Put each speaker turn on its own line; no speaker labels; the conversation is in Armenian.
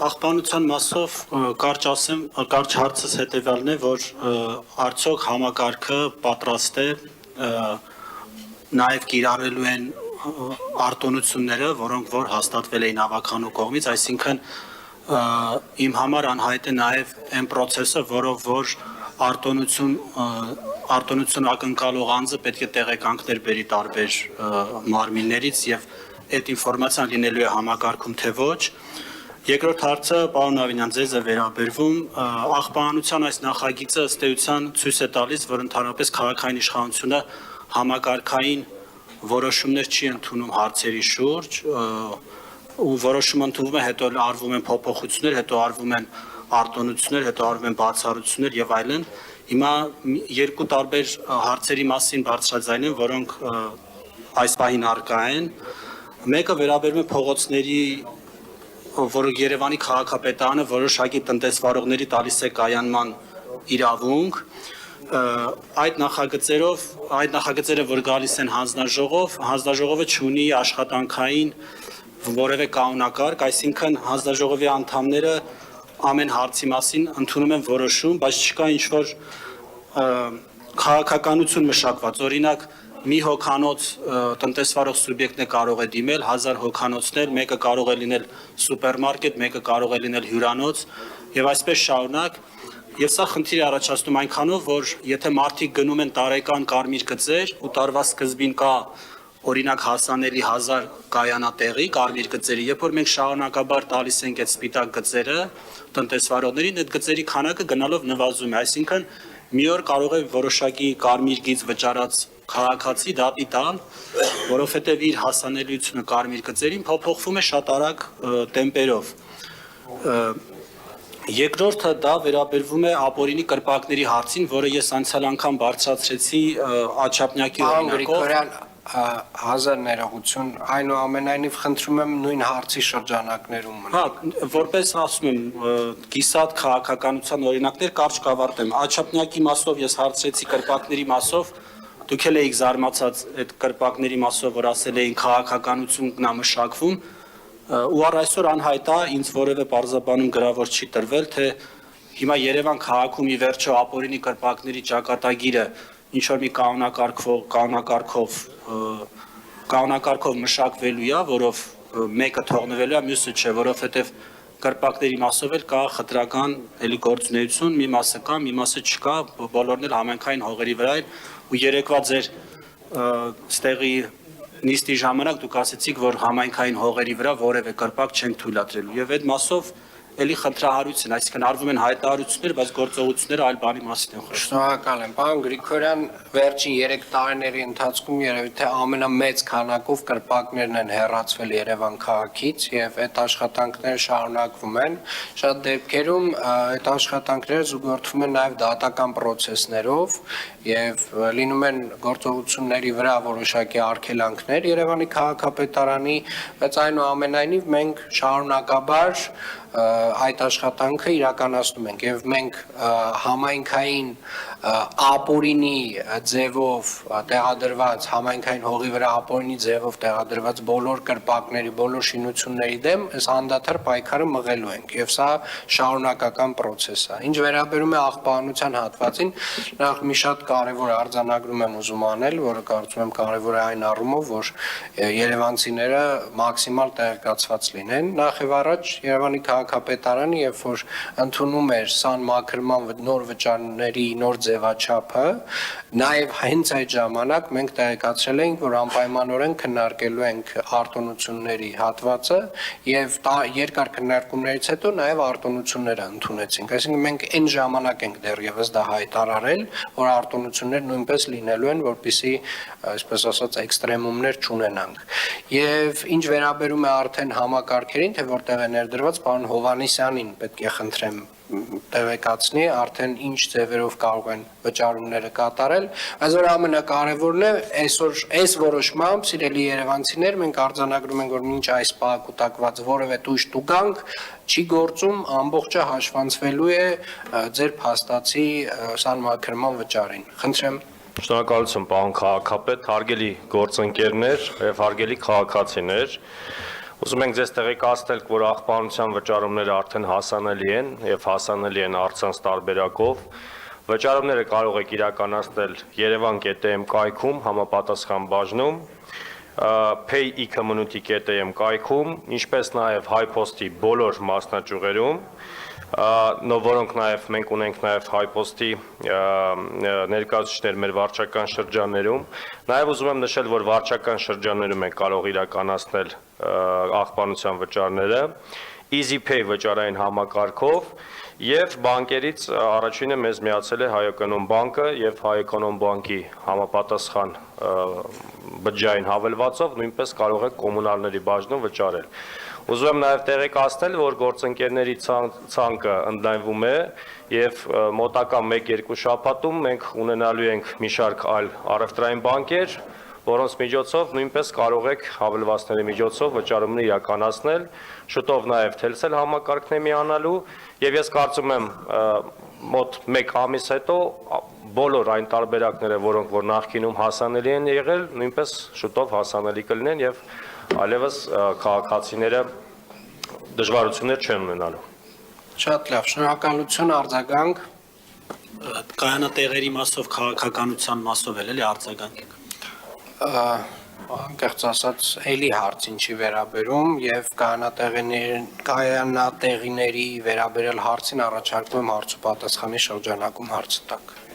Աղբանության մասով կարճ հարցս հետևյալն է, որ արդյոք համակարգը պատրաստ է նաև կիրառելու են արտոնությունները, որոնք որ հաստատվել էին ավականու կողմից, այսինքն իմ համար անհայտ է նաև այն process-ը, որով որ արտոնություն ակնկալող անձը պետք է տեղեկանքներ բերի տարբեր մարմիններից եւ այդ ինֆորմացիան լինելու է համակարգում թե ոչ։ Երկրորդ հարցը, պարոն Ավինյան, ձեզ է վերաբերվում, աղբանության այս նախագիծը ըստ էության ցույց է տալիս, որ ընդհանրապես քաղաքային իշխանությունը համակարգային որոշումներ չի ընդունում հարցերի շուրջ, ու որոշումը ընդունվում է, հետո արվում են փոփոխություններ, հետո արվում են արտոնություններ, հետո արվում են բացառություններ եւ այլն։ Հիմա երկու տարբեր հարցերի մասին բարձրաձայն են, որոնք այս պահին առկա են։ Մեկը վերաբերում է փողոցների, որ Երևանի քաղաքապետարանը որոշակի տնտեսվարողների տալիս է կայանման իրավունք, այդ նախագծերը, որ գալիս են հանձնաժողովը չունի աշխատանքային որևէ կանոնակարգ, այսինքն հանձնաժողովի անդամները ամեն հարցի մասին ընդունում են որոշում, բայց չկա ինչ-որ քաղաքականություն մշակված, օրինակ մի հոգանոց տնտեսվարող սուբյեկտն է կարող է դիմել, 1000 հոգանոցներ, մեկը կարող է լինել սուպերմարկետ, մեկը կարող է լինել հյուրանոց եւ այսպես շարունակ։ Եվ սա խնդիր է առաջացնում այնքանով, որ եթե մարդիկ գնում են տարեկան կարմիր գծեր ու տարվա սկզբին կա օրինակ հասանելի 1000 կայանատեղի կարմիր գծերի, երբ որ մենք շարունակաբար տալիս ենք այդ սպիտակ գծերը տնտեսվարողներին, այդ գծերի քանակը գնալով նվազում է, այսինքն մի օր կարող է որոշակի կարմիր գիծ վճարած քաղաքացի դատի տալ, որովհետև իր հասանելիությունը կարմիր գծերին փոփոխվում է շատ արագ տեմպերով։ Երկրորդը դա վերաբերվում է ապօրինի կրպակների հարցին, որը ես անցյալ անգամ բարձրացրեցի Աչափնյակի օրինակով։
Հազար ներողություն, այնուամենայնիվ խնդրում եմ նույն հարցի շրջանակներում մնալ։
Հա, որպես ասում եմ, կիսատ քաղաքականության օրինակներ կարճ կավարտեմ։ Աչափնյակի մասով ես հարցրեցի կրպակների մասով, դուք էլ էիք զարմացած այդ կրպակների մասով, որ ասել էին քաղաքականությունն է մշակվում, ու առ այսօր անհայտ է, ինձ որևէ պարզաբանում գրավոր չի տրվել, թե հիմա Երևան քաղաքում ի վերջո ապօրինի կրպակների ճակատագիրը ինչ որ մի կանոնակարգով մշակվելու է, որով մեկը թողնվելու է, մյուսը չէ, որովհետև կրպակների մասով էլ կա խտրական էլի գործունեություն, մի մասը կա, մի մասը չկա, բոլորն էլ համայնքային հողերի վրա են, ու երեկվա ձեր ստեղի նիստի ժամանակ դուք ասեցիք, որ համայնքային հողերի վրա որևէ կրպակ չենք թույլատրելու, եւ այդ մասով էլի խնդրահարույց են, այսինքն արվում են հայտարարություններ, բայց գործողությունները այլ բանի մասին են խոսում։
Շնորհակալ եմ, պարոն Գրիգորյան, վերջին 3 տարիների ընթացքում երևի թե ամենամեծ քանակով կրպակներն են հեռացվել Երևան քաղաքից եւ այդ աշխատանքները շարունակվում են։ Շատ դեպքերում այդ աշխատանքները զուգորդվում են նաեւ դատական process-ներով եւ լինում են գործողությունների վրա որոշակի արգելանքներ Երևանի քաղաքապետարանի, բայց այնուամենայնիվ մենք շարունակաբար այդ աշխատանքը իրականացնում ենք եւ մենք համայնքային ապօրինի ձևով տեղադրված համայնքային հողի վրա ապօրինի ձևով տեղադրված բոլոր կրպակների, բոլոր շինությունների դեմ այս անդադար պայքարը մղելու ենք եւ սա շարունակական process է։ Ինչ վերաբերում է աղբանության հատվածին, նախ մի շատ կարեւոր արձանագրում եմ ուզում անել, որը կարծում եմ կարեւոր է այն առումով, որ երևանցիները մաքսիմալ տեղեկացված լինեն։ Նախ եւ առաջ Երևանի քաղաքապետարանը, երբ որ ընդունում էր սանմաքրման նոր վճարների նոր ձևաչափը, նաև հենց այդ ժամանակ մենք տեղեկացրել էինք, որ անպայմանորեն քննարկելու ենք արտոնությունների հատվածը եւ երկար քննարկումներից հետո նաև արտոնությունները ընդունեցինք։ Այսինքն մենք այն ժամանակ ենք դեռևս դա հայտարարել, որ արտոնություններ նույնպես լինելու են, որպեսզի, այսպես ասած, էքստրեմումներ չունենանք։ Եվ ինչ վերաբերում է արդեն համակարգերին, թե որտեղ է ներդրված, պարոն Հովհաննիսյանին պետք է խնդրեմ տեղեկացնի արդեն ինչ ձևերով կարող են վճարումները կատարել, բայց որ ամենակարևորն է այսօր այս որոշմամբ սիրելի երևանցիներ մենք արձանագրում ենք, որ մինչ այս պահ կուտակված որևէ տույժ տուգանք չի գործում, ամբողջը հաշվանցվելու է ձեր փաստացի սանմաքրման վճարին։ Խնդրեմ։
Շնորհակալություն, պարոն քաղաքապետ, հարգելի գործընկերներ եւ հարգելի քաղաքացիներ։ Ուզում ենք ձեզ տեղեկացնել, որ աղբանության վճարումները արդեն հասանելի են եւ հասանելի են առցանց տարբերակով։ Վճարումները կարող եք իրականացնել yerevan.am կայքում համապատասխան բաժնում, pay-community.am կայքում, ինչպես նաեւ HiPost-ի բոլոր մասնաճյուղերում, որոնք նաև մենք ունենք նաև HiPost-ի ներկայացուցիչներ մեր վարչական շրջաններում, նաև ուզում եմ նշել, որ վարչական շրջաններում ենք կարող իրականացնել աղբանության վճարները, EasyPay վճարային համակարգով եւ բանկերից առաջինը մեզ միացել է Հայ-Էկոնոմ բանկը եւ Հայ-Էկոնոմ բանկի համապատասխան բջջային հավելվածով նույնպես կարող եք կոմունալների բաժնում վճարել։ Ուզում եմ նաև տեղեկացնել, որ գործընկերների ցանկը ընդլայնվում է եւ մոտակա 1-2 շաբաթում մենք ունենալու ենք մի շարք այլ առևտրային բանկեր, որոնց միջոցով նույնպես կարող եք հավելվածների միջոցով վճարումներ իրականացնել, շուտով նաև Telcel համակարգն է միանալու եւ ես կարծում եմ մոտ 1 ամիս հետո բոլոր այն տարբերակները, որոնք որ նախկինում հասանելի են եղել, նույնպես շուտով հասանելի կլինեն եւ այլևս քաղաքացիները դժվարություններ չեն ունենալու։
Շատ լավ, շնորհակալություն, արձագանք։
Կայանատեղերի մասով, քաղաքականության մասով էլ էլի արձագանք եք։
Անկեղծ ասած, էլի հարցին չի վերաբերում եւ կայանատեղիների վերաբերել հարցին առաջարկում եմ հարց ու պատասխանի շրջանակում հարցը տակ։